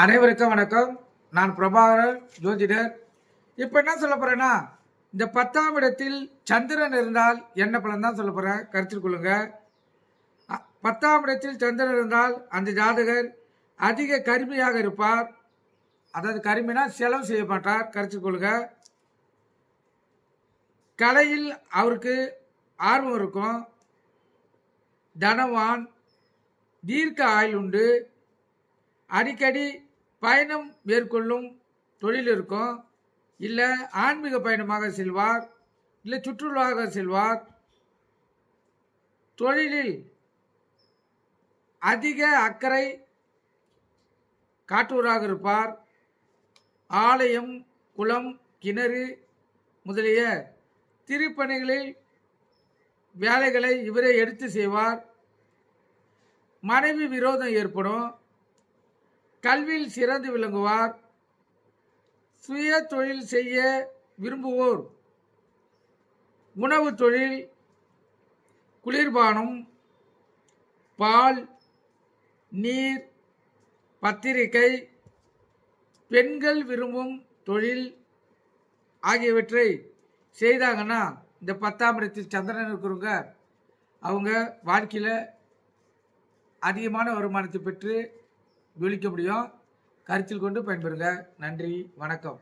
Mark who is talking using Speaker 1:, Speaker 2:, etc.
Speaker 1: அனைவருக்கும் வணக்கம். நான் பிரபாகரன், ஜோதிடர். இப்போ என்ன சொல்ல போகிறேன்னா, இந்த 10ஆம் இடத்தில் சந்திரன் இருந்தால் என்ன பலன் தான் சொல்ல போகிறேன், கருத்தில் கொள்ளுங்க. 10ஆம் இடத்தில் சந்திரன் இருந்தால் அந்த ஜாதகர் அதிக கருமையாக இருப்பார். அதாவது கருமைனா செலவு செய்ய மாட்டார், கருத்தில் கொள்ளுங்க. கலையில் அவருக்கு ஆர்வம் இருக்கும். தனவான், தீர்க்க ஆயுள் உண்டு. அடிக்கடி பயணம் மேற்கொள்ளும் தொழில் இருக்கும். இல்லை ஆன்மீக பயணமாக செல்வார், இல்லை சுற்றுலாவாக செல்வார். தொழிலில் அதிக அக்கறை காட்டுவராக இருப்பார். ஆலயம், குளம், கிணறு முதலிய திருப்பணிகளில் வேலைகளை இவரே எடுத்து செய்வார். மனைவி விரோதம் ஏற்படும். கல்வியில் சிறந்து விளங்குவார். சுய தொழில் செய்ய விரும்புவோர் உணவு தொழில், குளிர்பானம், பால், நீர், பத்திரிகை, பெண்கள் விரும்பும் தொழில் ஆகியவற்றை செய்தாங்கன்னா இந்த 10ஆம் இடத்தில் சந்திரன் இருக்கிறவங்க அவங்க வாழ்க்கையில் அதிகமான வருமானத்தை பெற்று ஜொலிக்க முடியும். கருத்தில் கொண்டு பயன்பெறுங்க. நன்றி, வணக்கம்.